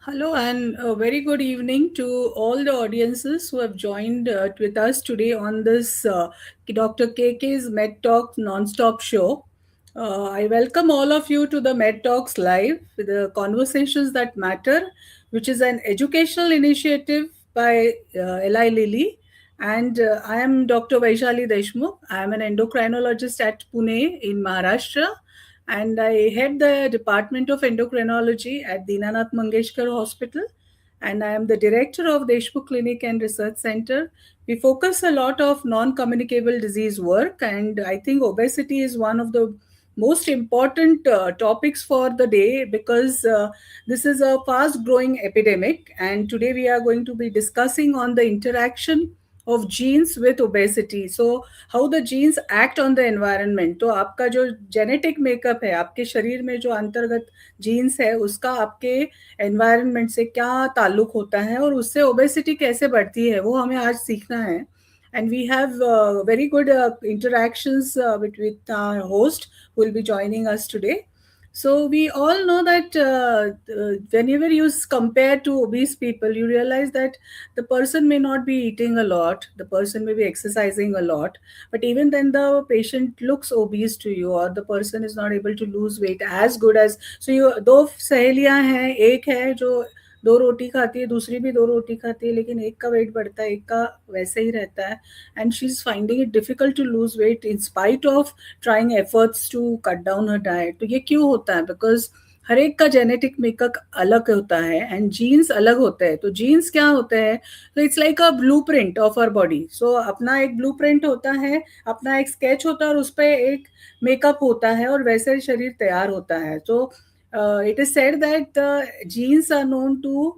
Hello and a very good evening to all the audiences who have joined with us today on this Dr. KK's Med Talk non-stop show. I welcome all of you to the Med Talks Live, the conversations that matter, which is an educational initiative by Eli Lilly. And I am Dr. Vaishali Deshmukh. I am an endocrinologist at Pune in Maharashtra, and I head the Department of Endocrinology at Dinanath Mangeshkar Hospital, and I am the director of Deshmukh Clinic and Research Center. We focus a lot of non-communicable disease work, and I think obesity is one of the most important topics for the day because this is a fast-growing epidemic, and today we are going to be discussing on the interaction of genes with obesity. So how the genes act on the environment. तो आपका जो genetic makeup है, आपके शरीर में जो अंतर्गत jeans है, उसका आपके एनवायरनमेंट से क्या ताल्लुक होता है और उससे ओबेसिटी कैसे बढ़ती है, वो हमें आज सीखना है. And we have very good interactions with our host who will be joining us today. So we all know that whenever you compare two obese people, you realize that the person may not be eating a lot, the person may be exercising a lot, but even then the patient looks obese to you, or the person is not able to lose weight as good as. So you दो सहेलियां हैं, एक है जो दो रोटी खाती है, दूसरी भी दो रोटी खाती है, लेकिन एक का वेट बढ़ता है, एक का वैसे ही रहता है, and she is finding it difficult to lose weight in spite of trying efforts to cut down her diet. तो ये क्यों होता है? बिकॉज हर एक का जेनेटिक मेकअप अलग होता है एंड जीन्स अलग होते हैं. तो जीन्स क्या होते हैं? तो it's like a blueprint of our body. So अपना एक ब्लूप्रिंट होता है, अपना एक स्केच होता है और उस पर एक मेकअप होता है और वैसे शरीर तैयार होता है. तो it is said that the genes are known to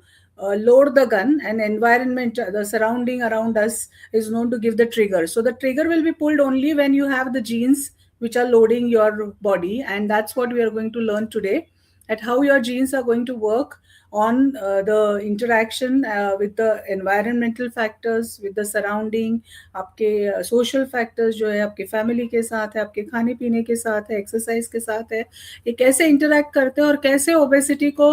load the gun, and environment, the surrounding around us is known to give the trigger. So the trigger will be pulled only when you have the genes which are loading your body, and that's what we are going to learn today, at how your genes are going to work on the interaction with the environmental factors, with the surrounding, आपके social factors जो है आपके family के साथ है, आपके खाने पीने के साथ है, exercise के साथ है, ये कैसे interact करते हैं और कैसे obesity को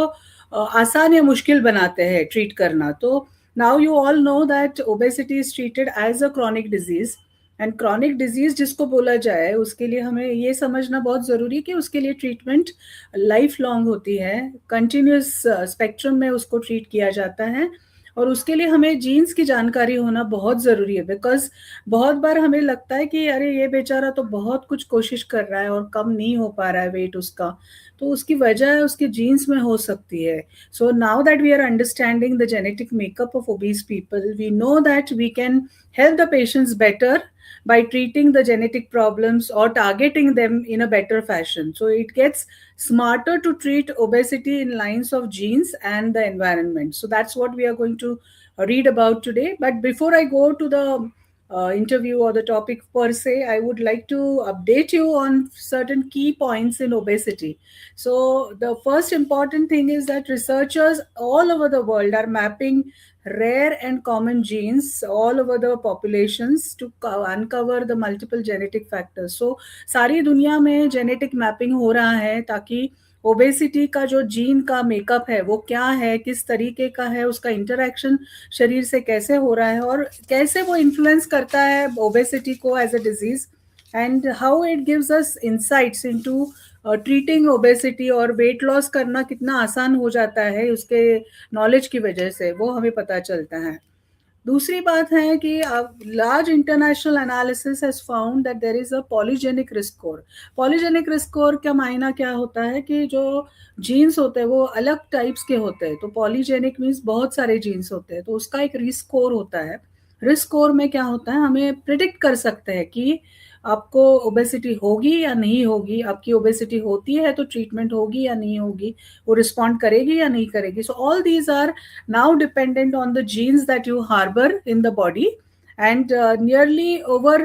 आसान या मुश्किल बनाते हैं treat करना. तो now you all know that obesity is treated as a chronic disease, and chronic disease जिसको बोला जाए उसके लिए हमें ये समझना बहुत ज़रूरी है कि उसके लिए ट्रीटमेंट लाइफ लॉन्ग होती है, कंटिन्यूस स्पेक्ट्रम में उसको ट्रीट किया जाता है, और उसके लिए हमें जीन्स की जानकारी होना बहुत ज़रूरी है. बिकॉज बहुत बार हमें लगता है कि अरे ये बेचारा तो बहुत कुछ कोशिश कर रहा है और कम नहीं हो पा रहा है वेट उसका, तो उसकी वजह उसके जीन्स में हो सकती है. So now that we are understanding the genetic makeup of obese people, we know that we can help the patients better by treating the genetic problems or targeting them in a better fashion. So it gets smarter to treat obesity in lines of genes and the environment. So that's what we are going to read about today. But before I go to the interview or the topic per se, I would like to update you on certain key points in obesity. So the first important thing is that researchers all over the world are mapping rare and common genes all over the populations to uncover the multiple genetic factors. So सारी दुनिया में genetic mapping हो रहा है ताकि obesity का जो gene का मेकअप है वो क्या है, किस तरीके का है, उसका इंटरेक्शन शरीर से कैसे हो रहा है और कैसे वो इन्फ्लुएंस करता है ओबेसिटी को as a disease, and how it gives us insights into treating obesity, और वेट लॉस करना कितना आसान हो जाता है उसके नॉलेज की वजह से, वो हमें पता चलता है. दूसरी बात है कि large international analysis has found that there is a polygenic risk score. Polygenic risk score का मायना क्या होता है कि जो जीन्स होते हैं वो अलग टाइप्स के होते हैं. तो पॉलीजेनिक मीन्स बहुत सारे जीन्स होते हैं, तो उसका एक रिस्क स्कोर होता है. रिस्क स्कोर में क्या होता है, हमें प्रिडिक्ट कर सकते हैं कि आपको ओबेसिटी होगी या नहीं होगी, आपकी ओबेसिटी होती है तो ट्रीटमेंट होगी या नहीं होगी, वो रिस्पॉन्ड करेगी या नहीं करेगी. So all these are now dependent on the genes that you harbor in the body, and nearly over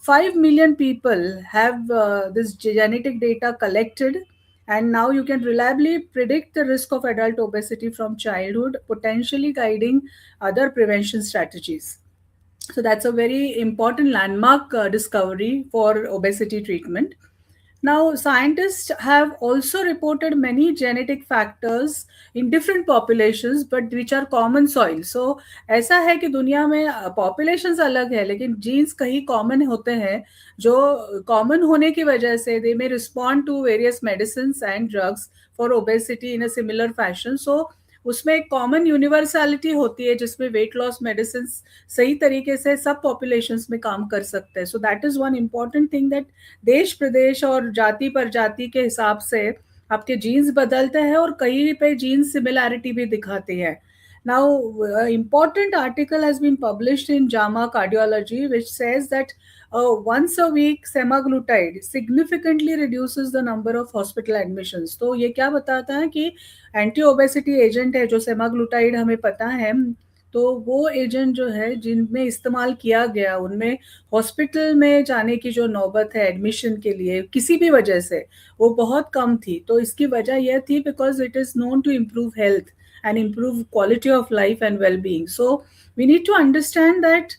5 million people have this genetic data collected, and now you can reliably predict the risk of adult obesity from childhood, potentially guiding other prevention strategies. So that's a very important landmark discovery for obesity treatment. Now, scientists have also reported many genetic factors in different populations, but which are common soil. So, ऐसा है कि दुनिया में populations अलग है, लेकिन genes कहीं common होते हैं, जो common होने की वजह से they may respond to various medicines and drugs for obesity in a similar fashion. So, उसमें एक कॉमन यूनिवर्सलिटी होती है जिसमें वेट लॉस मेडिसिन सही तरीके से सब पॉपुलेशंस में काम कर सकते हैं. So that is one important thing, that देश प्रदेश और जाति पर जाति के हिसाब से आपके जीन्स बदलते हैं और कहीं पे जीन्स सिमिलैरिटी भी दिखाती है. Now, important article has been published in JAMA Cardiology, which says that once a week semaglutide significantly reduces the number of hospital admissions. तो ये क्या बताता है कि एंटी ओबेसिटी एजेंट है जो सेमाग्लूटाइड, हमें पता है, तो वो एजेंट जो है जिनमें इस्तेमाल किया गया उनमें हॉस्पिटल में जाने की जो नौबत है एडमिशन के लिए किसी भी वजह से वो बहुत कम थी. तो इसकी वजह यह थी because it is known to improve health and improve quality of life and well-being. So we need to understand that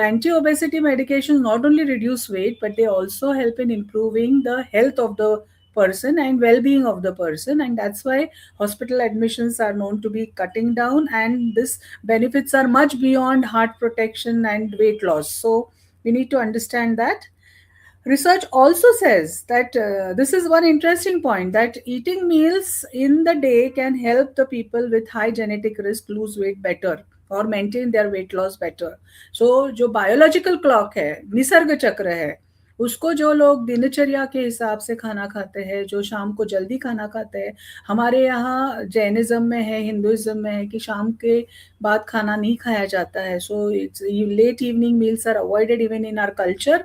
anti-obesity medications not only reduce weight, but they also help in improving the health of the person and well-being of the person, and that's why hospital admissions are known to be cutting down, and this benefits are much beyond heart protection and weight loss. So we need to understand that. Research also says that this is one interesting point, that eating meals in the day can help the people with high genetic risk lose weight better or maintain their weight loss better. So जो biological clock है, निसर्ग चक्र है, उसको जो लोग दिनचर्या के हिसाब से खाना खाते हैं, जो शाम को जल्दी खाना खाते हैं, हमारे यहाँ जैनिज्म में है, हिंदुइज्म में है कि शाम के बाद खाना नहीं खाया जाता है. So it's late evening meals are avoided even in our culture,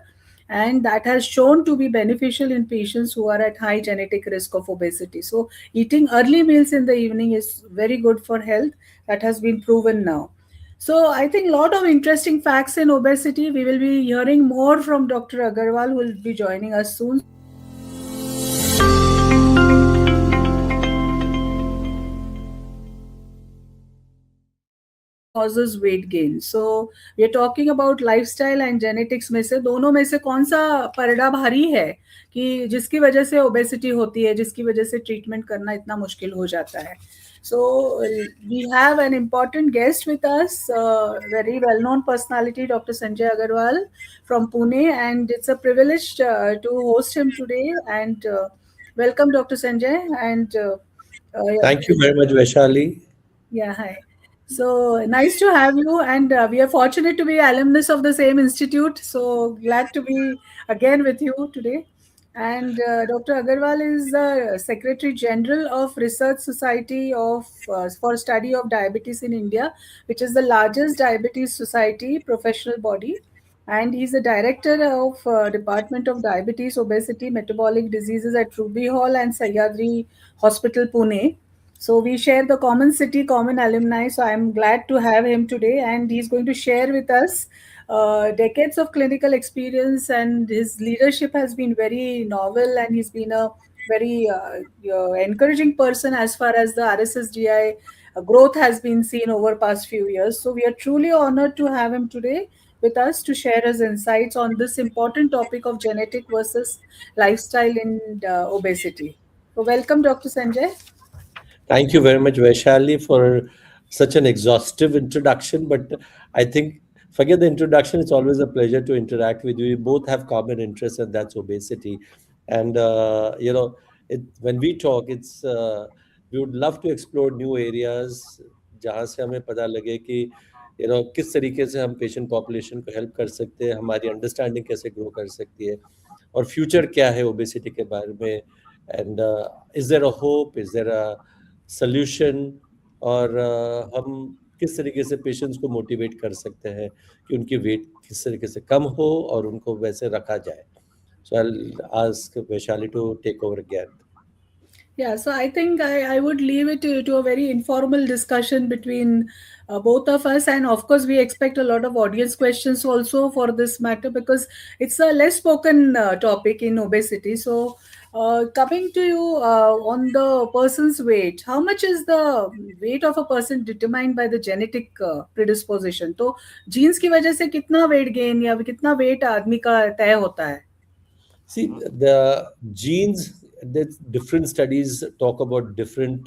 and that has shown to be beneficial in patients who are at high genetic risk of obesity. So eating early meals in the evening is very good for health. That has been proven now. So I think a lot of interesting facts in obesity. We will be hearing more from Dr. Agarwal, who will be joining us soon. Causes weight gain. So we are talking about lifestyle and genetics में से दोनों में से कौन सा परड़ा भारी है कि जिसकी वजह से ओबेसिटी होती है, जिसकी वजह से ट्रीटमेंट करना इतना मुश्किल हो जाता है. So we have an important guest with us, very well-known personality, Dr. Sanjay Agarwal from Pune, and it's a privilege to host him today. And welcome, Dr. Sanjay. And Thank you very much, Vaishali. yeah, hi. So nice to have you, and we are fortunate to be alumnus of the same institute. So glad to be again with you today. And Dr. Agarwal is the Secretary General of Research Society of for Study of Diabetes in India, which is the largest diabetes society professional body. And he's the director of Department of Diabetes, Obesity, Metabolic Diseases at Ruby Hall and Sahyadri Hospital, Pune. So we share the common city, common alumni. So I'm glad to have him today, and he's going to share with us decades of clinical experience, and his leadership has been very novel, and he's been a very encouraging person as far as the RSSDI growth has been seen over past few years. So we are truly honored to have him today with us to share his insights on this important topic of genetic versus lifestyle in obesity. So welcome, Dr. Sanjay. Thank you very much, Vaishali, for such an exhaustive introduction. But I think, forget the introduction, it's always a pleasure to interact with you. We both have common interests, and that's obesity. And, when we talk, we would love to explore new areas जहाँ से हमें पता लगे कि किस तरीके से हम पेशेंट पॉपुलेशन को हेल्प कर सकते हैं, हमारी अंडरस्टैंडिंग कैसे ग्रो कर सकती है, और फ्यूचर क्या है ओबेसिटी के बारे में. And is there a hope, is there a solution, और हम किस तरीके से पेशेंट्स को मोटिवेट कर सकते हैं कि उनकी वेट किस तरीके से कम हो और उनको वैसे रखा जाए. So I ask Vaishali to take over again. Yeah, so I think I would leave it to a very informal discussion between both of us. And of course, we expect a lot of audience questions also for this matter because it's a less spoken topic in obesity. So, coming to you on the person's weight, how much is the weight of a person determined by the genetic predisposition? तो jeans की वजह से कितना weight gain या कितना wait आदमी का तय होता है? See, the genes, there's different studies talk about different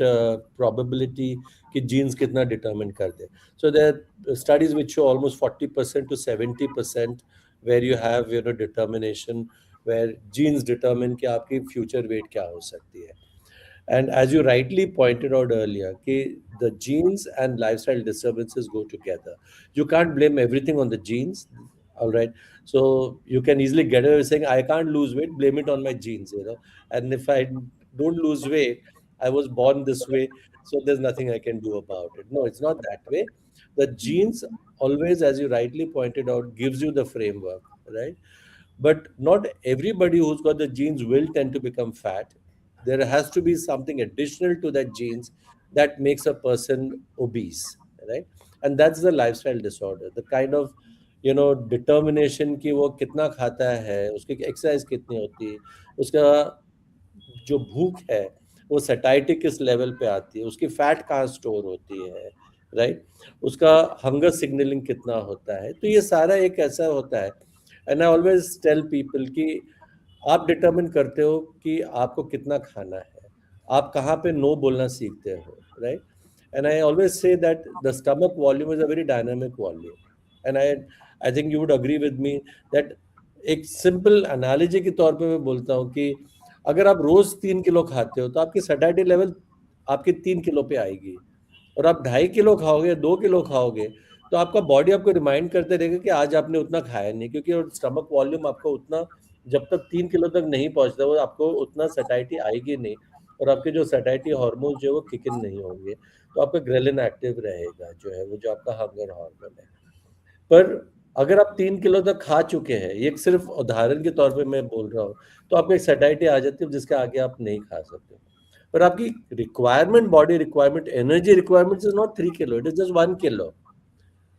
probability कि genes कितना determine कर दे. So there are studies which show almost 40% to 70% where you have, determination, where genes determine कि आपकी future weight क्या हो सकती है. And as you rightly pointed out earlier, the genes and lifestyle disturbances go together. You can't blame everything on the genes. All right. So you can easily get away with saying, I can't lose weight, blame it on my genes. And if I don't lose weight, I was born this way. So there's nothing I can do about it. No, it's not that way. The genes always, as you rightly pointed out, gives you the framework, right? But not everybody who's got the genes will tend to become fat. There has to be something additional to that genes that makes a person obese, right? And that's the lifestyle disorder, the kind of determination कि वो कितना खाता है, उसकी exercise कितनी होती है, उसका जो भूख है वो सैटाइटी किस लेवल पे आती है, उसकी फैट कहाँ स्टोर होती है, राइट, उसका हंगर सिग्नलिंग कितना होता है, तो ये सारा एक ऐसा होता है. And I always tell people कि आप डिटरमिन करते हो कि आपको कितना खाना है, आप कहाँ पे नो बोलना सीखते हो, right. And I always say that the stomach volume is a very dynamic volume. And I think you would agree with me that एक सिंपल एनालॉजी के तौर पे मैं बोलता हूँ कि अगर आप रोज 3 किलो खाते हो तो आपकी सैटिस्फैक्शन लेवल आपके 3 किलो पे आएगी. और आप 2.5 किलो खाओगे, 2 किलो खाओगे, तो आपका बॉडी आपको रिमाइंड करते रहेगा कि आज आपने उतना खाया नहीं, क्योंकि स्टमक वॉल्यूम आपको उतना जब तक 3 किलो तक नहीं पहुंचता वो आपको उतना सैटिस्फैक्टी आएगी नहीं. और आपके जो सैटिस्फैक्टी हार्मोन जो है वो किक इन नहीं होंगे, तो आपका ग्रेलिन एक्टिव रहेगा, जो है वो जो आपका हंगर हार्मोन है. पर अगर आप 3 किलो तक खा चुके हैं, ये सिर्फ उदाहरण के तौर पे मैं बोल रहा हूँ, तो आपको एक सैटिस्फैक्टी आ जाती है जिसके आगे आप नहीं खा सकते. पर आपकी requirement, body requirement, energy requirement is not 3 kilo, it is just 1 kilo.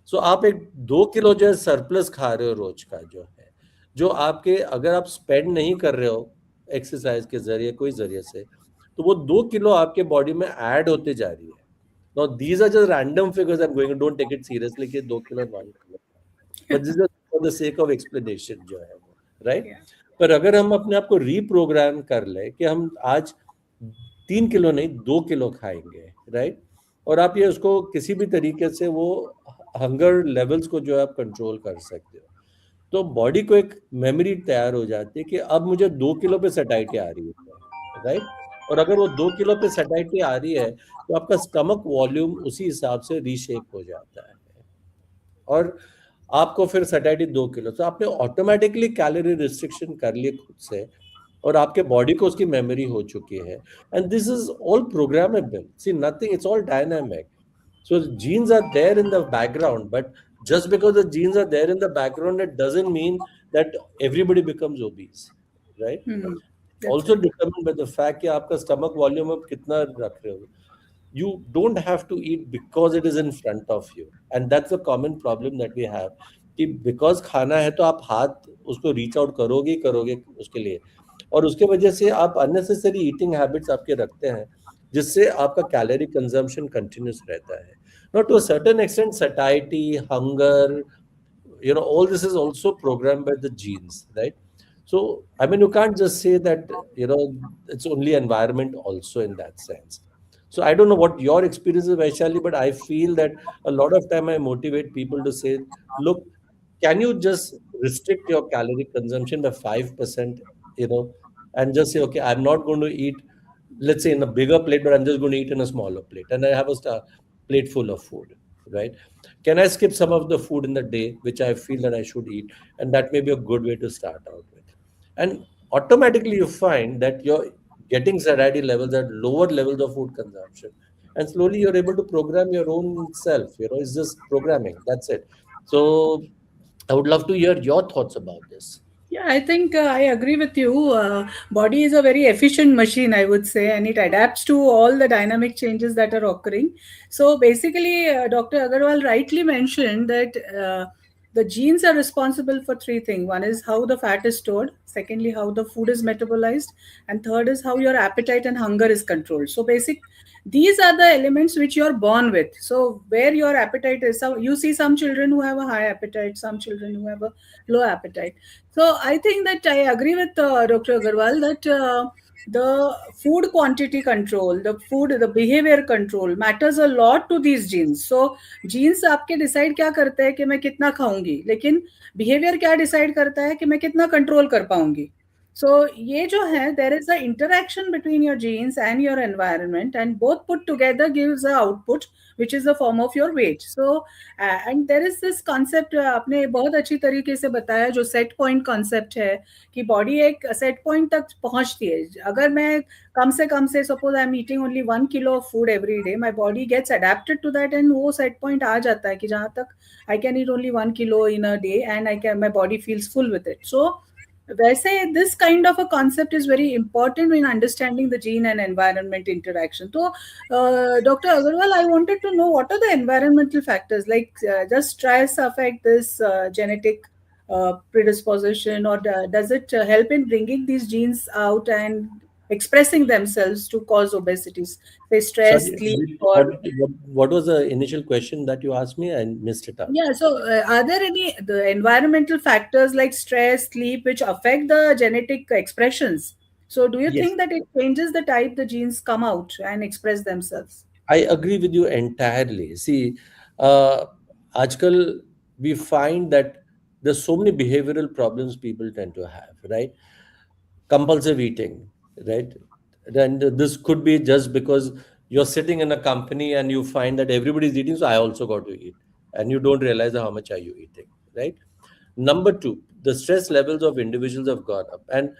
So आप एक 2 किलो जो है सरप्लस खा रहे हो रोज का, जो है जो आपके अगर आप स्पेंड नहीं कर रहे हो एक्सरसाइज के जरिए कोई जरिए से, तो वो 2 किलो आपके बॉडी में ऐड होते जा रही है. Now these are just random figures I'm going. Don't take it seriously कि 2 kilo 1 kilo. But this is just for the sake of explanation जो है वो, right? Yeah. पर अगर हम अपने आप को रीप्रोग्राम कर ले कि हम आज 3 किलो नहीं 2 किलो खाएंगे, राइट, और आप ये उसको किसी भी तरीके से वो हंगर लेवल्स को जो है आप कंट्रोल कर सकते हो, तो बॉडी को एक मेमोरी तैयार हो जाती है कि अब मुझे 2 किलो पे सैटिस्फैक्टी आ रही है, राइट. और अगर वो 2 किलो पे सैटिस्फैक्टी आ रही है तो आपका स्टमक वॉल्यूम उसी हिसाब से रीशेप हो जाता है, और आपको फिर सैटिस्फैक्टी 2 किलो, तो आपने ऑटोमेटिकली कैलोरी रिस्ट्रिक्शन कर लिए खुद से, और आपके बॉडी को उसकी मेमोरी हो चुकी है. And this is all programmable. See nothing, it's all dynamic. So genes are there in the background, but just because the genes are there in the background, it doesn't mean that everybody becomes obese, right? Hmm. That's Also right. determined by the fact कि आपका stomach volume आप कितना रख रहे हो. You don't have to eat because it is in front of you, and that's a common problem that we have. कि because खाना है तो आप हाथ उसको reach out करोगे ही करोगे उसके लिए, और उसके वजह से आप unnecessary eating habits आपके रखते हैं, जिससे आपका कैलोरी कंजम्पशन कंटिन्यूस रहता है. Now to a certain extent satiety, hunger, all this is also programmed by the genes, right? So I mean, you can't just say that it's only environment also in that sense. So I don't know what your experience is, Vaishali, but I feel that a lot of time I motivate people to say, look, can you just restrict your calorie consumption by 5%, and just say, okay, I'm not going to eat, let's say, in a bigger plate, but I'm just going to eat in a smaller plate, and I have a plate full of food, right? Can I skip some of the food in the day which I feel that I should eat? And that may be a good way to start out with. And automatically you find that you're getting satiety levels at lower levels of food consumption. And slowly you're able to program your own self. It's just programming. That's it. So I would love to hear your thoughts about this. Yeah, I think I agree with you. Body is a very efficient machine, I would say, and it adapts to all the dynamic changes that are occurring. So basically, Dr. Agarwal rightly mentioned that the genes are responsible for three things. One is how the fat is stored. Secondly, how the food is metabolized, and third is how your appetite and hunger is controlled. So These are the elements which you're born with. So where your appetite is, so you see some children who have a high appetite, some children who have a low appetite. So I think that I agree with Dr. Agarwal that the food quantity control, the behavior control matters a lot to these genes. So genes आपके decide क्या करते हैं कि मैं कितना खाऊंगी, लेकिन behavior क्या decide करता है कि मैं कितना control कर पाऊंगी. So ये जो है, there is a interaction between your genes and your environment, and both put together gives a output which is the form of your weight. So and there is this concept, आपने बहुत अच्छी तरीके से बताया, जो set point concept है कि body एक set point तक पहुंचती है. अगर मैं कम से कम से suppose I'm eating only 1 kilo of food every day, my body gets adapted to that, and वो set point आ जाता है कि जहाँ तक I can eat only 1 kilo in a day and my body feels full with it. So वैसे this kind of a concept is very important in understanding the gene and environment interaction. So, Dr. Agarwal, I wanted to know what are the environmental factors, like does stress affect this genetic predisposition, or does it help in bringing these genes out and expressing themselves to cause obesities, say stress, Sorry, sleep, or what was the initial question that you asked me? I missed it out. yeah, so are there any the environmental factors like stress, sleep, which affect the genetic expressions? So do you Yes, think that it changes the type the genes come out and express themselves? I agree with you entirely. See, uh, Ajkal, we find that there's so many behavioral problems people tend to have, right? Compulsive eating, right? And this could be just because you're sitting in a company and you find that everybody's eating, so I also got to eat. And you don't realize how much are you eating, right? Number two, the stress levels of individuals have gone up. And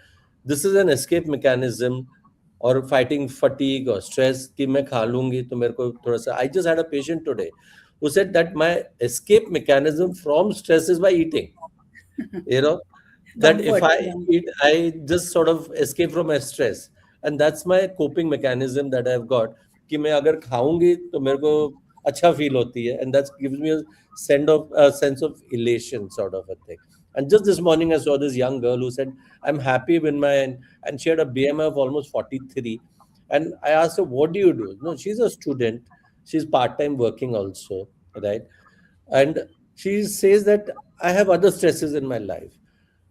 this is an escape mechanism or fighting fatigue or stress कि मैं खा लूंगी तो मेरे को थोड़ा सा. I just had a patient today who said that my escape mechanism from stress is by eating. You know, that if Comfort. I Yeah. eat, I just sort of escape from my stress, and that's my coping mechanism that I've got. कि मैं अगर खाऊंगी तो मेरे को अच्छा feel होती है, and that gives me a sense of elation, sort of a thing. And just this morning, I saw this young girl who said, "I'm happy with my," and she had a BMI of almost 43, and I asked her, "What do you do?" No, she's a student. She's part-time working also, right? And she says that I have other stresses in my life.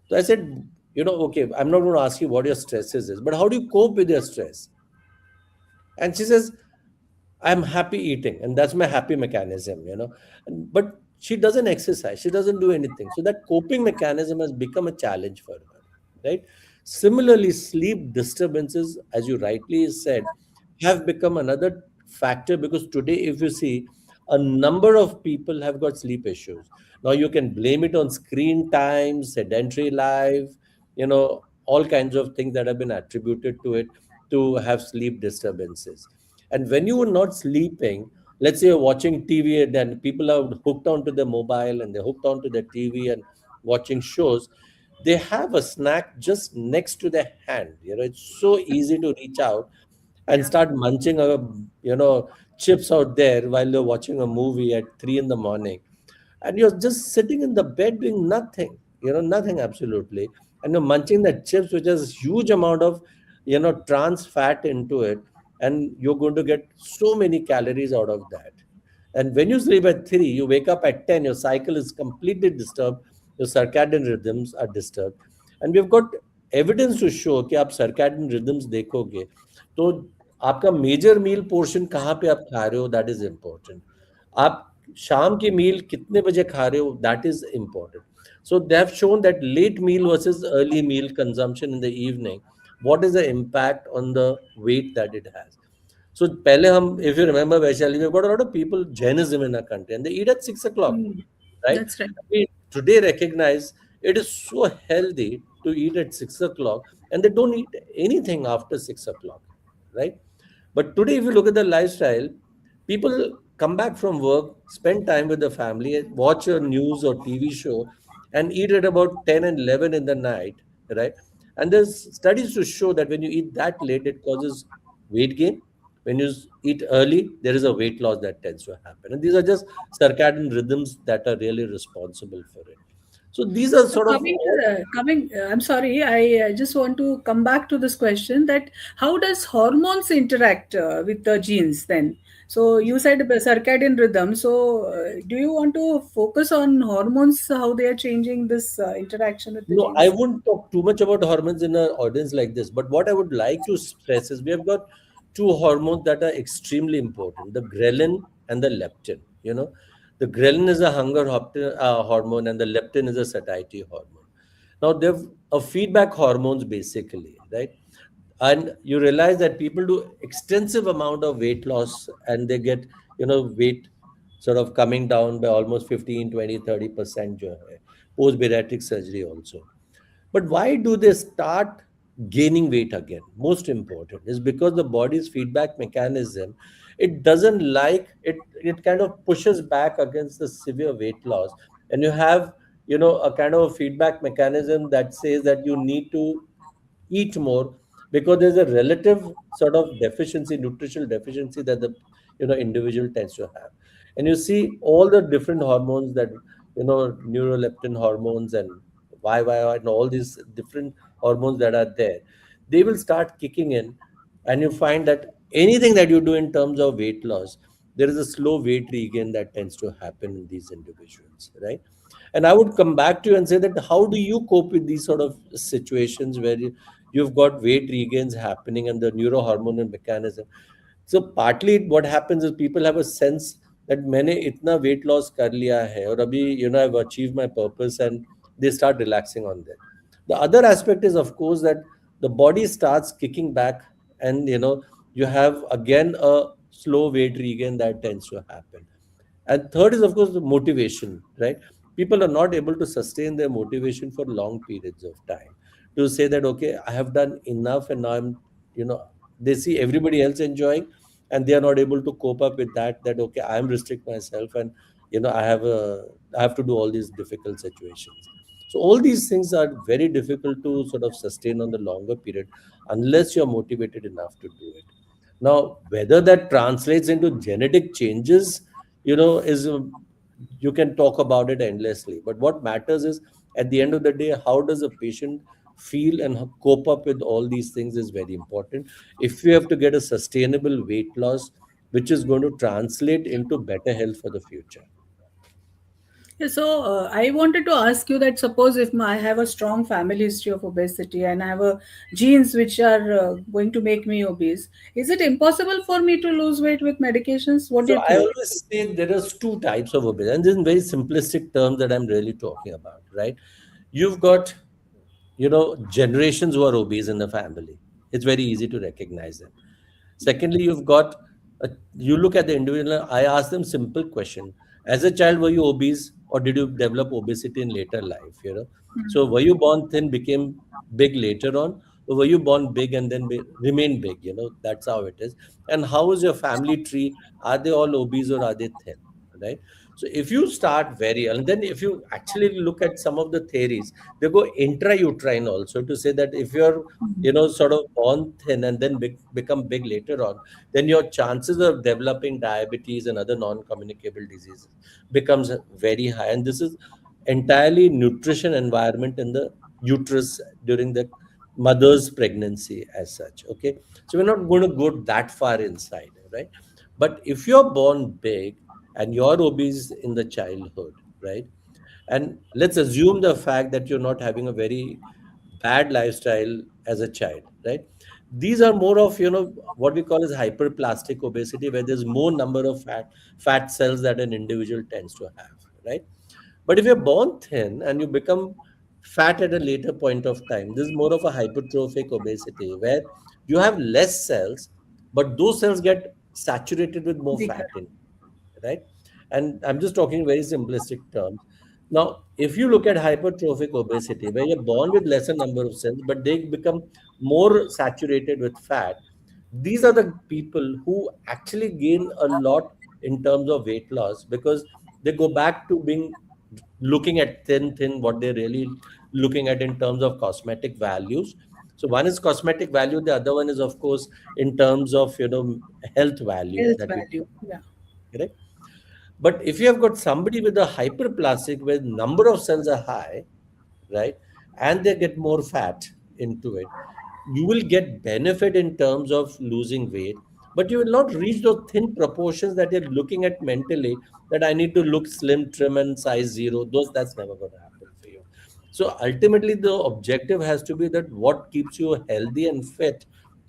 So I said, okay, I'm not going to ask you what your stresses is, but how do you cope with your stress? And she says, I'm happy eating, and that's my happy mechanism. But she doesn't exercise, she doesn't do anything. So that coping mechanism has become a challenge for her, right? Similarly, sleep disturbances, as you rightly said, have become another factor because today, if you see, a number of people have got sleep issues. Now, you can blame it on screen time, sedentary life, all kinds of things that have been attributed to it to have sleep disturbances. And when you are not sleeping, let's say you're watching TV, and then people are hooked onto the mobile and they're hooked onto the TV and watching shows, they have a snack just next to their hand. It's so easy to reach out and Yeah. start munching chips out there while you're watching a movie at 3 in the morning, and you're just sitting in the bed doing nothing, nothing absolutely, and you're munching the chips which has huge amount of trans fat into it, and you're going to get so many calories out of that. And when you sleep at 3, you wake up at 10, your cycle is completely disturbed, your circadian rhythms are disturbed. And we've got evidence to show कि आप circadian rhythms देखोगे तो आपका major मील portion कहाँ पे आप खा रहे हो, दैट इज इम्पोर्टेंट. आप शाम की मील कितने बजे खा रहे हो, that is important. So they have shown that late meal versus early meal consumption in the evening, what is the impact on the weight that it has. So पहले हम, if you remember Vaishali, we've got a lot of people Jainism in our country, and they eat at 6 o'clock, Hmm. right? That's right. We today recognize it is so healthy to eat at 6 o'clock, and they don't eat anything after 6 o'clock, right? But today, if you look at the lifestyle, people come back from work, spend time with the family, watch a news or TV show, and eat at about 10 and 11 in the night, right? And there's studies to show that when you eat that late, it causes weight gain. When you eat early, there is a weight loss that tends to happen. And these are just circadian rhythms that are really responsible for it. So these are So sort of all. I'm sorry, I just want to come back to this question that how does hormones interact with the genes then? So you said the circadian rhythm. So do you want to focus on hormones, how they are changing this interaction with the No, I genes? wouldn't talk too much about hormones in an audience like this. But what I would like to stress is we have got two hormones that are extremely important: the ghrelin and the leptin. The ghrelin is a hormone, and the leptin is a satiety hormone. Now, they're feedback hormones basically, right? And you realize that people do extensive amount of weight loss, and they get weight sort of coming down by almost 15, 20, 30% post bariatric surgery also. But why do they start gaining weight again? Most important is because the body's feedback mechanism, it doesn't like it, it kind of pushes back against the severe weight loss. And you have, a kind of a feedback mechanism that says that you need to eat more, because there's a relative sort of deficiency, nutritional deficiency, that the individual tends to have. And you see all the different hormones that neuroleptin hormones and YY and all these different hormones that are there, they will start kicking in. And you find that anything that you do in terms of weight loss, there is a slow weight regain that tends to happen in these individuals, right? And I would come back to you and say that how do you cope with these sort of situations where you've got weight regains happening and the neurohormonal mechanism? So partly what happens is people have a sense that मैंने इतना weight loss कर लिया है और अभी I've achieved my purpose, and they start relaxing on that. The other aspect is, of course, that the body starts kicking back, and you have again a slow weight regain that tends to happen. And third is, of course, the motivation, right? People are not able to sustain their motivation for long periods of time, to say that, okay, I have done enough, and now they see everybody else enjoying, and they are not able to cope up with that, okay, I am restrict myself, and I have to do all these difficult situations. So all these things are very difficult to sort of sustain on the longer period unless you're motivated enough to do it. Now, whether that translates into genetic changes, is you can talk about it endlessly. But what matters is, at the end of the day, how does a patient feel and cope up with all these things is very important. If we have to get a sustainable weight loss, which is going to translate into better health for the future. Yeah, so I wanted to ask you that suppose if I have a strong family history of obesity and I have a genes which are going to make me obese, is it impossible for me to lose weight with medications? What do So you I think? always say there are two types of obesity, and this is very simplistic terms that I'm really talking about, right? You've got generations who are obese in the family. It's very easy to recognize them. Secondly, you look at the individual. I ask them simple question: as a child, were you obese, or did you develop obesity in later life? So were you born thin, became big later on, or were you born big and then remain big? That's how it is. And how is your family tree? Are they all obese or are they thin? Right. So if you start very early, and then if you actually look at some of the theories, they go intrauterine also, to say that if you're sort of born thin and then become big later on, then your chances of developing diabetes and other non-communicable diseases becomes very high. And this is entirely nutrition environment in the uterus during the mother's pregnancy as such. Okay, so we're not going to go that far inside, right? But if you're born big and you're obese in the childhood, right? And let's assume the fact that you're not having a very bad lifestyle as a child, right? These are more of what we call as hyperplastic obesity, where there's more number of fat cells that an individual tends to have, right? But if you're born thin and you become fat at a later point of time, this is more of a hypertrophic obesity, where you have less cells, but those cells get saturated with more Bigger. fat in, right? And I'm just talking very simplistic terms. Now, if you look at hypertrophic obesity, where you're born with lesser number of cells, but they become more saturated with fat, these are the people who actually gain a lot in terms of weight loss, because they go back to being looking at thin, what they're really looking at in terms of cosmetic values. So one is cosmetic value, the other one is, of course, in terms of health value Health that we value. Yeah. correct. But if you have got somebody with a hyperplastic where number of cells are high, right, and they get more fat into it, you will get benefit in terms of losing weight, but you will not reach those thin proportions that you're looking at mentally, that I need to look slim, trim, and size zero. Those, that's never going to happen for you. So ultimately, the objective has to be that what keeps you healthy and fit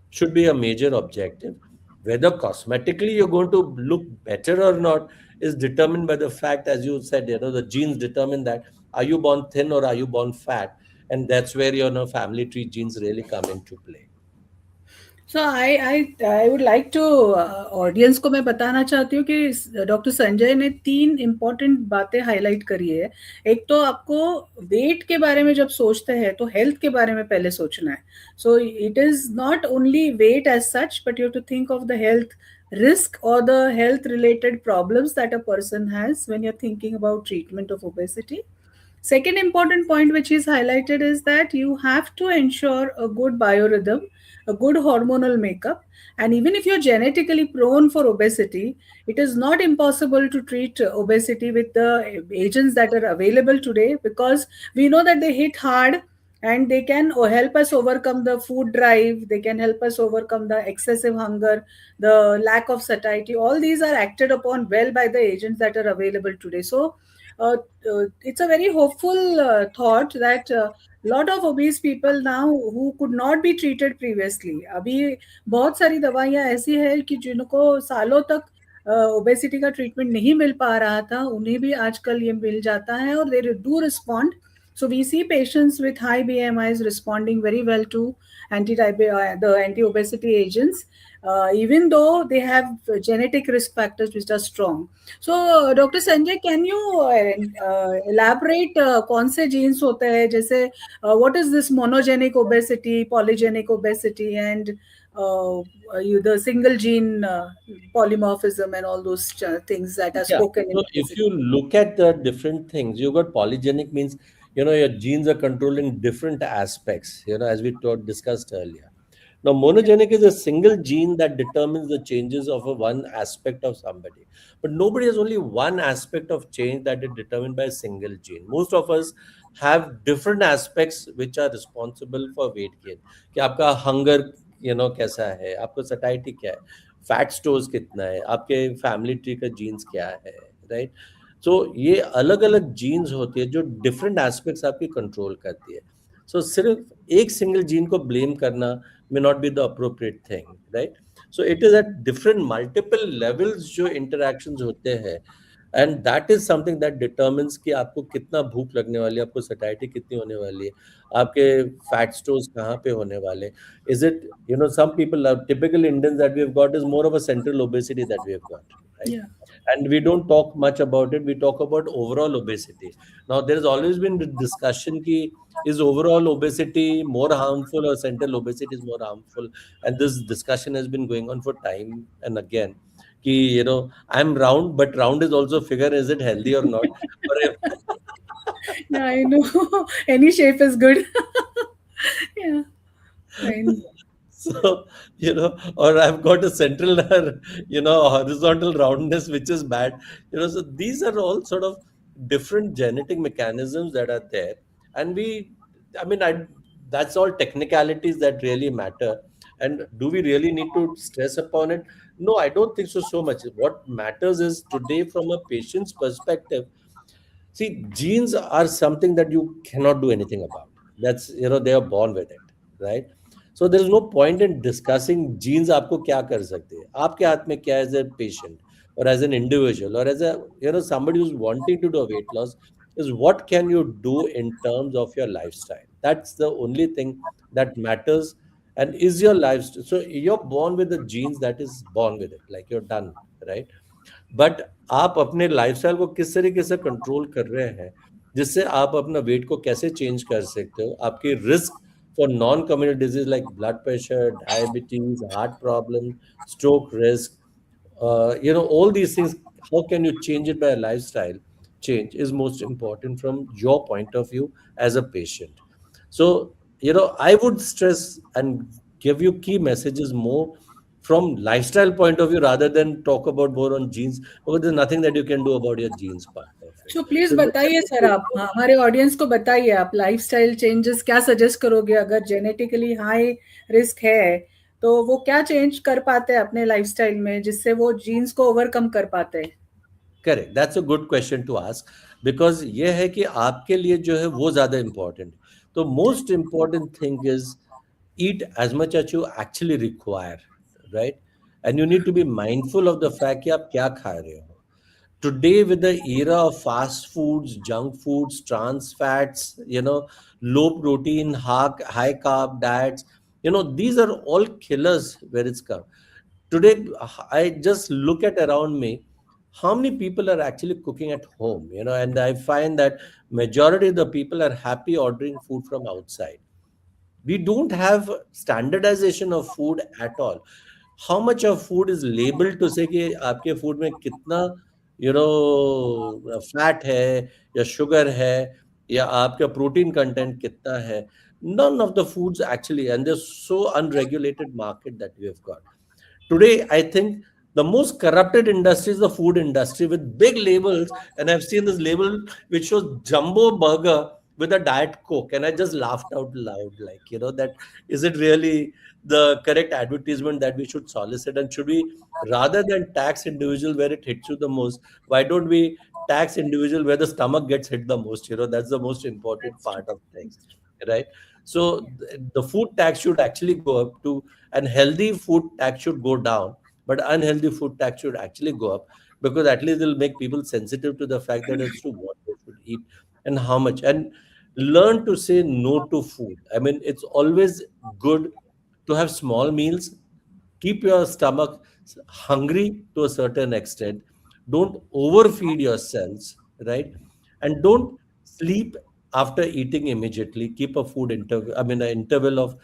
should be a major objective. Whether cosmetically you're going to look better or not is determined by the fact, as you said, the genes determine that. Are you born thin or are you born fat? And that's where your family tree genes really come into play. So I would like to audience को मैं बताना चाहती हूँ कि doctor Sanjay ने 3 important बातें highlight करी है। एक तो आपको वेट के बारे में जब सोचते हैं तो हेल्थ के बारे में पहले सोचना है। So it is not only weight as such, but you have to think of the health risk or the health related problems that a person has when you're thinking about treatment of obesity. Second important point which is highlighted is that you have to ensure a good biorhythm, a good hormonal makeup. And even if you're genetically prone for obesity, it is not impossible to treat obesity with the agents that are available today, because we know that they hit hard and they can help us overcome the food drive, they can help us overcome the excessive hunger, the lack of satiety. All these are acted upon well by the agents that are available today. So uh, it's a very hopeful thought that a lot of obese people now who could not be treated previously, अभी बहुत सारी दवाइयाँ ऐसी है कि जिनको सालों तक ओबेसिटी का ट्रीटमेंट नहीं मिल पा रहा था, उन्हें भी आजकल ये मिल जाता है और they do respond. So we see patients with high BMIs responding very well to the anti-obesity agents, even though they have genetic risk factors which are strong. So, Dr. Sanjay, can you elaborate कौन से genes होते हैं, जैसे what is this monogenic obesity, polygenic obesity, and the single gene polymorphism and all those things that are Yeah. spoken in So if obesity? you look at the different things, you got polygenic means, your genes are controlling different aspects, as we discussed earlier. Now, monogenic is a single gene that determines the changes of a one aspect of somebody. But nobody has only one aspect of change that is determined by a single gene. Most of us have different aspects which are responsible for weight gain. कि आपका hunger, कैसा है, आपको satiety क्या है, fat stores कितना है, आपके फैमिली ट्री का जीन्स क्या है, राइट? सो ये अलग अलग जीन्स होती है जो डिफरेंट एस्पेक्ट्स आपकी कंट्रोल करती है. सो सिर्फ एक सिंगल जीन को ब्लेम करना may not be the appropriate thing, right? So it is at different multiple levels जो इंटरेक्शंस होते हैं, and that is something that determines कि आपको कितना भूख लगने वाली है, आपको सटाइटी कितनी होने वाली है, आपके फैट स्टोर्स कहाँ पे होने वाले. Is it, some people are typical Indians that we have got is more of a central obesity that we have got, right? Yeah. And we don't talk much about it. We talk about overall obesity. Now, there has always been the discussion ki, is overall obesity more harmful or central obesity is more harmful? And this discussion has been going on for time and again. Ki, I'm round, but round is also figure. Is it healthy or not? Or if, Yeah, I know. Any shape is good. Yeah. Fine. so, or I've got a central, horizontal roundness, which is bad. So these are all sort of different genetic mechanisms that are there. And I mean, that's all technicalities that really matter. And do we really need to stress upon it? No, I don't think so much. What matters is today, from a patient's perspective, see, genes are something that you cannot do anything about. That's, they are born with it, right? So there is no point in discussing genes आपको क्या कर सकते हैं. आपके हाथ में क्या है as a patient or as an individual or as a, somebody who's wanting to do a weight loss, is what can you do in terms of your lifestyle. That's the only thing that matters. And is your lifestyle, so you're born with the genes, that is born with it, like you're done, right? But आप अपने lifestyle को किस तरीके से control कर रहे हैं, जिससे आप अपना वेट को कैसे चेंज कर सकते हो, आपके risk for non community disease like blood pressure, diabetes, heart problem, stroke risk, all these things, how can you change it by a lifestyle change is most important from your point of view as a patient. So, I would stress and give you key messages more from lifestyle point of view rather than talk about more on genes, because there's nothing that you can do about your genes part of it. तो please So बताइए sir, आप हमारे audience को बताइए, आप lifestyle changes क्या suggest करोगे अगर जेनेटिकली हाई रिस्क है, तो वो क्या चेंज कर पाते हैं अपने लाइफस्टाइल में जिससे वो जीन्स को ओवरकम कर पाते हैं? Correct, that's a good question to ask, because ये है कि आपके लिए जो है वो ज्यादा इंपॉर्टेंट। तो most important thing is eat as much as you actually require, right? And you need to be mindful of the fact कि आप क्या खा रहे हो। Today, with the era of fast foods, junk foods, trans fats, low protein, high carb diets, these are all killers where it's come. Today, I just look at around me, how many people are actually cooking at home, and I find that majority of the people are happy ordering food from outside. We don't have standardization of food at all. How much of food is labeled to say कि आपके food में कितना fat है या sugar है या आपका protein content कितना है? None of the foods actually, and there's so unregulated market that we have got. Today, I think the most corrupted industry is the food industry with big labels. And I've seen this label which shows jumbo burger with a diet coke, and I just laughed out loud, like, that is it really the correct advertisement that we should solicit? And should we, rather than tax individual where it hits you the most, why don't we tax individual where the stomach gets hit the most? That's the most important That's true. part of things, right? So the food tax should actually go up to, and healthy food tax should go down, but unhealthy food tax should actually go up, because at least it'll make people sensitive to the fact that as to what they should eat and how much, and learn to say no to food. I mean, it's always good to have small meals. Keep your stomach hungry to a certain extent. Don't overfeed yourselves, right? And don't sleep after eating immediately. Keep a food interval, I mean, an interval of,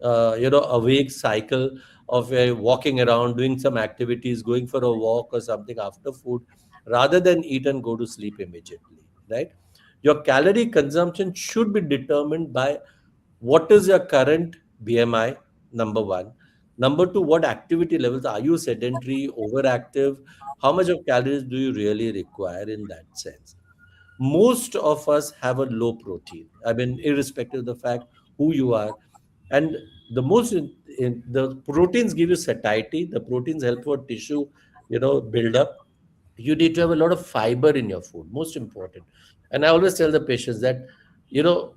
awake cycle of walking around, doing some activities, going for a walk or something after food, rather than eat and go to sleep immediately, right? Your calorie consumption should be determined by what is your current BMI, number one. Number two, what activity levels are you? Sedentary, overactive? How much of calories do you really require in that sense? Most of us have a low protein. I mean, irrespective of the fact who you are. And the the proteins give you satiety. The proteins help for tissue, build up. You need to have a lot of fiber in your food, most important. And I always tell the patients that, you know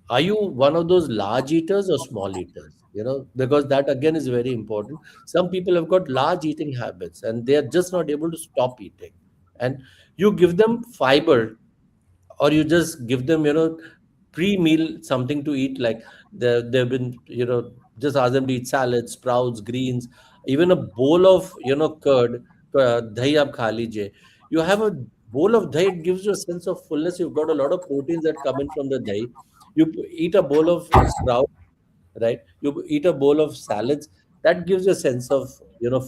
are you one of those large eaters or small eaters, because that again is very important. Some people have got large eating habits and they are just not able to stop eating, and you give them fiber, or you just give them, pre-meal something to eat, like they've been, just ask them to eat salads, sprouts, greens, even a bowl of, curd, dahi aap kha lijiye. You have a bowl of dahi, it gives you a sense of fullness. You've got a lot of proteins that come in from the dahi. You eat a bowl of sprout, right? You eat a bowl of salads, that gives you a sense of,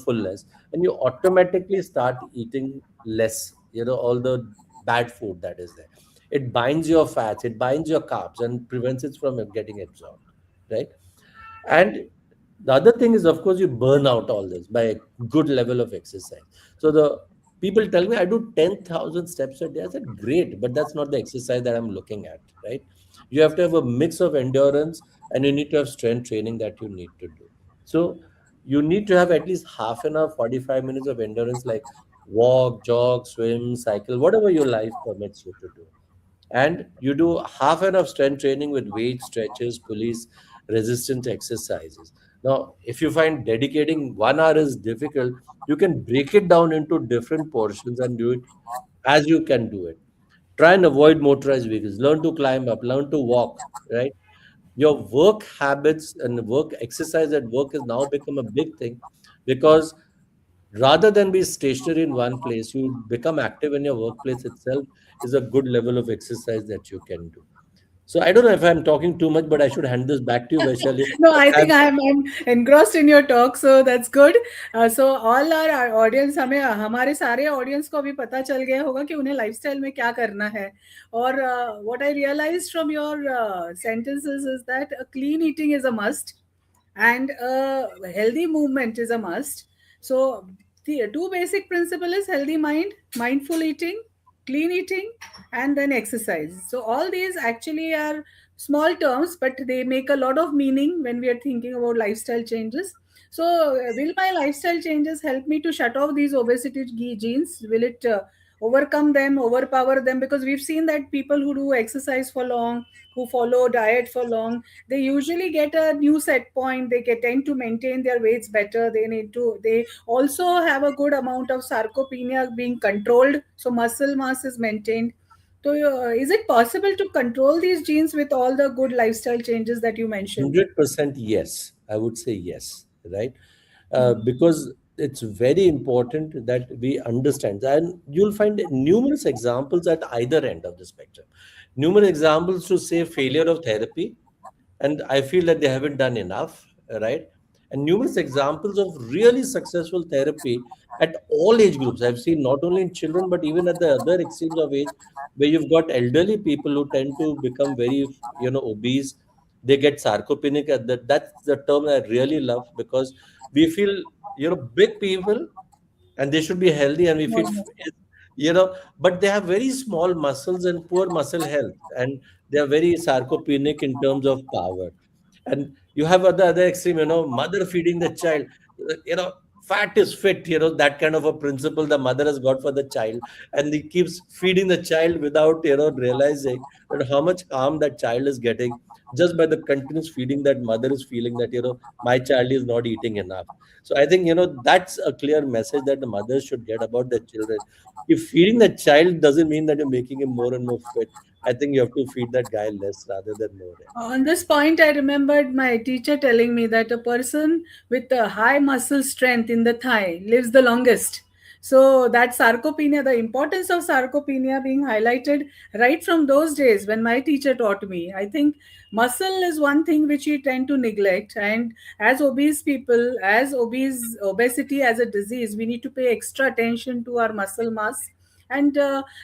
fullness, and you automatically start eating less, all the bad food that is there. It binds your fats, it binds your carbs, and prevents it from getting absorbed, right? And the other thing is, of course, you burn out all this by a good level of exercise. So the people tell me I do 10,000 steps a day. I said, great, but that's not the exercise that I'm looking at, right? You have to have a mix of endurance, and you need to have strength training that you need to do. So you need to have at least half an hour, 45 minutes of endurance, like walk, jog, swim, cycle, whatever your life permits you to do. And you do half an hour of strength training with weight stretches, pulleys, resistance exercises. Now if you find dedicating 1 hour is difficult, you can break it down into different portions and do it as you can do it. Try and avoid motorized vehicles, learn to climb up, learn to walk, right? Your work habits and work exercise at work has now become a big thing, because rather than be stationary in one place, you become active in your workplace itself, is a good level of exercise that you can do. So I don't know if I'm talking too much, but I should hand this back to you, Vaishali. No, I think I'm, I'm engrossed in your talk, so that's good. So all our audience, हमें हमारे सारे audience को अभी पता चल गया होगा कि उन्हें lifestyle में क्या करना है. और what I realized from your sentences is that clean eating is a must. and a healthy movement is a must. So the two basic principle is healthy mind, mindful eating, clean eating, and then exercise. So all these actually are small terms, but they make a lot of meaning when we are thinking about lifestyle changes. So will my lifestyle changes help me to shut off these obesity genes? Will it overcome them, overpower them? Because we've seen that people who do exercise for long, who follow diet for long, they usually get a new set point. They get tend to maintain their weights better. They also have a good amount of sarcopenia being controlled, so muscle mass is maintained. So is it possible to control these genes with all the good lifestyle changes that you mentioned? 100% yes. I would say yes, right? Because it's very important that we understand. And you'll find numerous examples at either end of the spectrum. Numerous examples to say failure of therapy, and I feel that they haven't done enough, right? And numerous examples of really successful therapy at all age groups. I've seen not only in children, but even at the other extremes of age, where you've got elderly people who tend to become very, obese. They get sarcopenic. At that, that's the term I really love, because we feel, big people and they should be healthy, and we feel, No, no. but they have very small muscles and poor muscle health, and they are very sarcopenic in terms of power. And you have at the other extreme, mother feeding the child, fat is fit, that kind of a principle the mother has got for the child, and he keeps feeding the child without, realizing that how much harm that child is getting just by the continuous feeding that mother is feeling that, my child is not eating enough. So I think, that's a clear message that the mothers should get about their children. If feeding the child doesn't mean that you're making him more and more fit, I think you have to feed that guy less rather than more. Yeah. On this point, I remembered my teacher telling me that a person with a high muscle strength in the thigh lives the longest. So that sarcopenia, the importance of sarcopenia being highlighted right from those days when my teacher taught me. I think muscle is one thing which we tend to neglect, and as obese people, as obesity as a disease, we need to pay extra attention to our muscle mass. And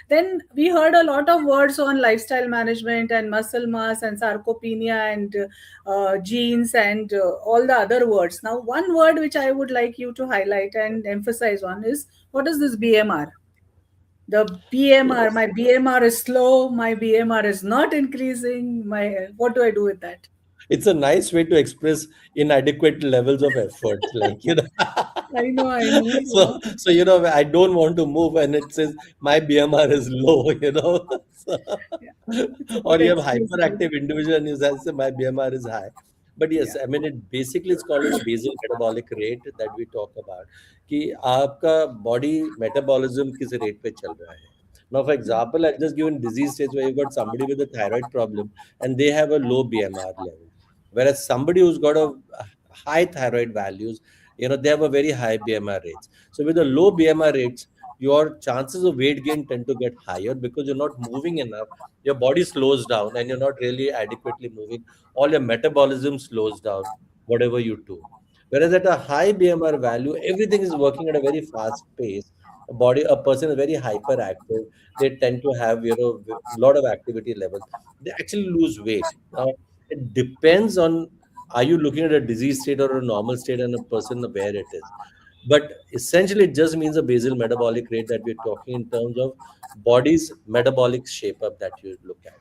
then we heard a lot of words on lifestyle management and muscle mass and sarcopenia and genes and all the other words. Now, one word which I would like you to highlight and emphasize on is, what is this BMR? The BMR, Yes. my BMR is slow, my BMR is not increasing. My What do I do with that? It's a nice way to express inadequate levels of effort, like, I know, so, I don't want to move, and it says my BMR is low, so, yeah, it's a or bit you have exclusive. hyperactive individual and you say my BMR is high. But yes, Yeah. I mean, it basically it's called as basal metabolic rate that we talk about, कि आपका body metabolism किस rate पे चल रहा है. Now, for example, I'll just give a disease stage where you've got somebody with a thyroid problem and they have a low BMR level, whereas somebody who's got a high thyroid values, they have a very high BMR rates. So with the low BMR rates, your chances of weight gain tend to get higher because you're not moving enough. Your body slows down and you're not really adequately moving. All your metabolism slows down, whatever you do. Whereas at a high BMR value, everything is working at a very fast pace. A person is very hyperactive. They tend to have, a lot of activity levels. They actually lose weight. Now, it depends on, are you looking at a disease state or a normal state, and a person where it is. But essentially, it just means a basal metabolic rate that we're talking in terms of body's metabolic shape up that you look at.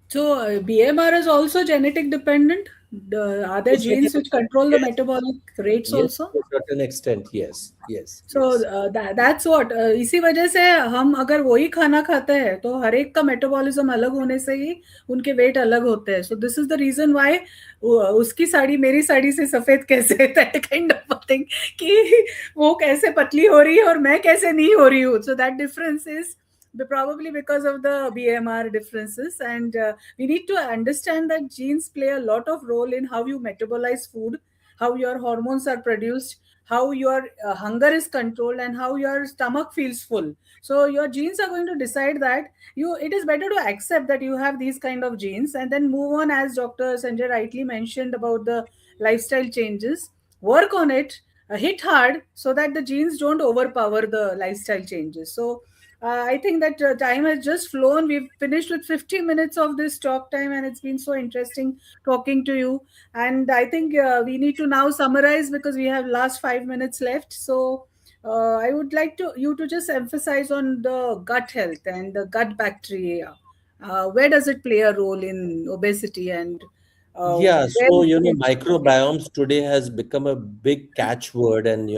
So, BMR is also genetic dependent. Are To there a certain genes which extent, control the yes. metabolic rates Yes, also? to a certain extent, yes. Yes, So yes. that's what, इसी वजह से हम अगर वही खाना खाते हैं तो हर एक का मेटाबॉलिज्म अलग होने से ही उनके वेट अलग होते हैं. So this is the reason why उसकी साड़ी मेरी साड़ी से सफेद कैसे है, दैट काइंड ऑफ थिंग, कि वो कैसे पतली हो रही है और मैं कैसे नहीं हो रही हूँ. So that difference is probably because of the BMR differences, and we need to understand that genes play a lot of role in how you metabolize food, how your hormones are produced, how your hunger is controlled, and how your stomach feels full. So your genes are going to decide that. You It is better to accept that you have these kind of genes and then move on, as Dr. Sanjay rightly mentioned about the lifestyle changes. Work on it, hit hard so that the genes don't overpower the lifestyle changes. So I think that time has just flown. We've finished with 50 minutes of this talk time, and it's been so interesting talking to you. And I think we need to now summarize because we have last 5 minutes left. So I would like to you to just emphasize on the gut health and the gut bacteria. Where does it play a role in obesity, and Yeah, where so we can support it? microbiomes today has become a big catchword, and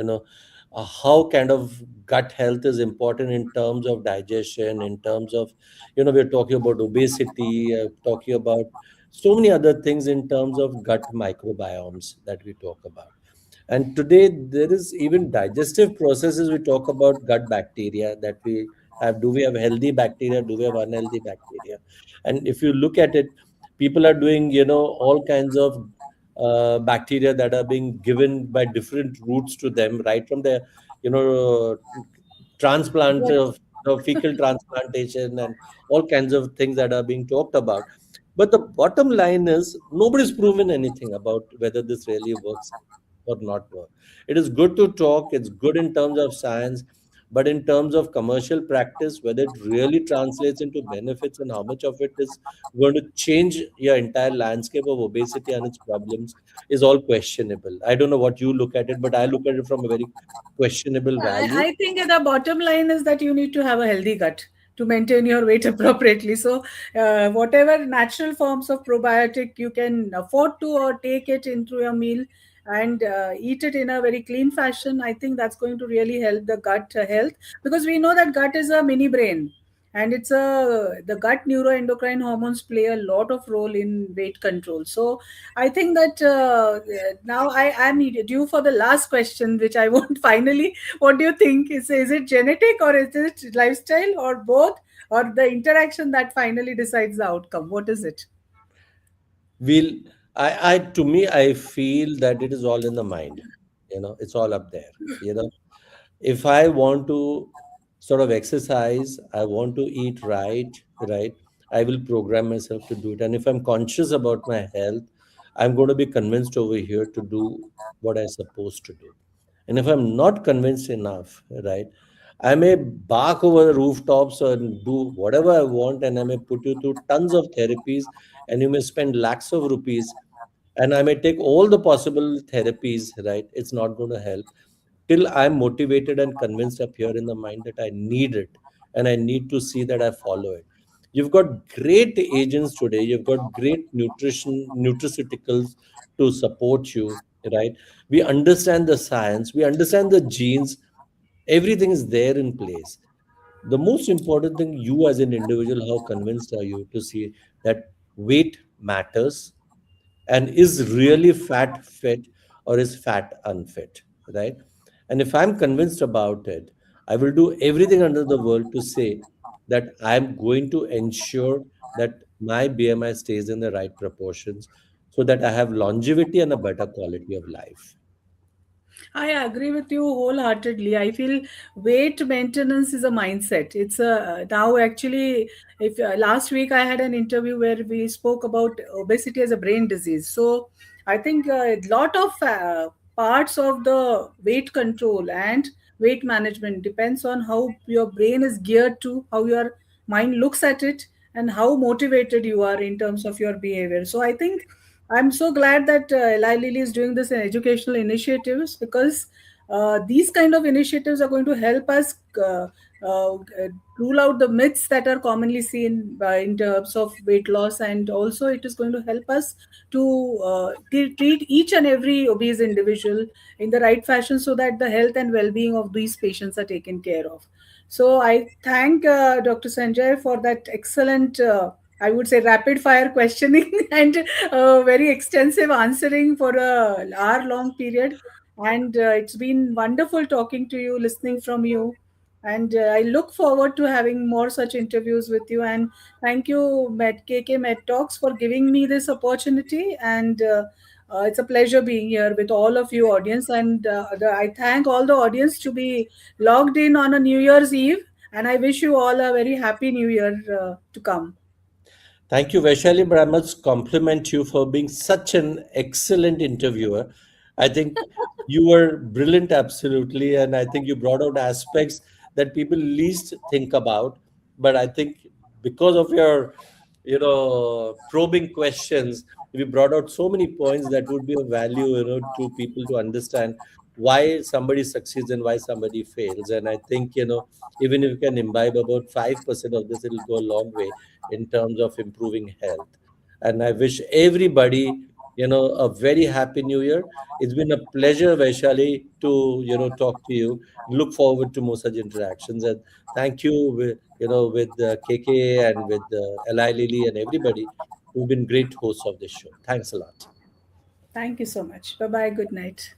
how kind of gut health is important in terms of digestion, in terms of we're talking about obesity, talking about so many other things in terms of gut microbiomes that we talk about. And today there is even digestive processes. We talk about gut bacteria that we have. Do we have healthy bacteria? Do we have unhealthy bacteria? And if you look at it, people are doing all kinds of bacteria that are being given by different routes to them, right from the you know transplant Yes. of fecal transplantation and all kinds of things that are being talked about. But the bottom line is nobody's proven anything about whether this really works or not work. It is good to talk, it's good in terms of science, but in terms of commercial practice, whether it really translates into benefits and how much of it is going to change your entire landscape of obesity and its problems is all questionable. I don't know what you look at it, but I look at it from a very questionable value. I think the bottom line is that you need to have a healthy gut to maintain your weight appropriately. So, whatever natural forms of probiotic you can afford to or take it into your meal and eat it in a very clean fashion, I think that's going to really help the gut health, because we know that gut is a mini brain, and it's a the gut neuroendocrine hormones play a lot of role in weight control. So I think that now I am due for the last question, which I want finally. What do you think? Is it genetic, or is it lifestyle, or both, or the interaction that finally decides the outcome? What is it? We'll I to me I feel that it is all in the mind. It's all up there. If I want to sort of exercise, I want to eat right, I will program myself to do it. And if I'm conscious about my health, I'm going to be convinced over here to do what I'm supposed to do. And if I'm not convinced enough, right, I may bark over the rooftops and do whatever I want, and I may put you through tons of therapies, and you may spend lakhs of rupees, and I may take all the possible therapies, right? It's not going to help till I'm motivated and convinced up here in the mind that I need it and I need to see that I follow it. You've got great agents today, you've got great nutraceuticals to support you, right? We understand the science, we understand the genes, everything is there in place. The most important thing, you as an individual, how convinced are you to see that weight matters, and is really fat fit or is fat unfit, right? And if I'm convinced about it, I will do everything under the world to say that I'm going to ensure that my BMI stays in the right proportions so that I have longevity and a better quality of life. I agree with you wholeheartedly. I feel weight maintenance is a mindset. It's a now actually. If last week I had an interview where we spoke about obesity as a brain disease. So I think a lot of parts of the weight control and weight management depends on how your brain is geared to, how your mind looks at it, and how motivated you are in terms of your behavior. So I think I'm so glad that Eli Lilly is doing this in educational initiatives, because these kind of initiatives are going to help us uh, rule out the myths that are commonly seen in terms of weight loss, and also it is going to help us to treat each and every obese individual in the right fashion, so that the health and well-being of these patients are taken care of. So I thank Dr. Sanjay for that excellent. I would say rapid fire questioning and very extensive answering for a hour long period. And it's been wonderful talking to you, listening from you. And I look forward to having more such interviews with you. And thank you, KK Med Talks, for giving me this opportunity. And it's a pleasure being here with all of you, audience. And I thank all the audience to be logged in on a New Year's Eve. And I wish you all a very happy New Year to come. Thank you, Vaishali, but I must compliment you for being such an excellent interviewer. I think you were brilliant, absolutely, and I think you brought out aspects that people least think about. But I think because of your, probing questions, we brought out so many points that would be of value, to people to understand why somebody succeeds and why somebody fails. And I think, even if you can imbibe about 5% of this, it'll go a long way in terms of improving health. And I wish everybody, a very happy new year. It's been a pleasure, Vaishali, to, talk to you. Look forward to more such interactions. And thank you, with KK and with Eli Lilly and everybody who've been great hosts of this show. Thanks a lot. Thank you so much. Bye bye. Good night.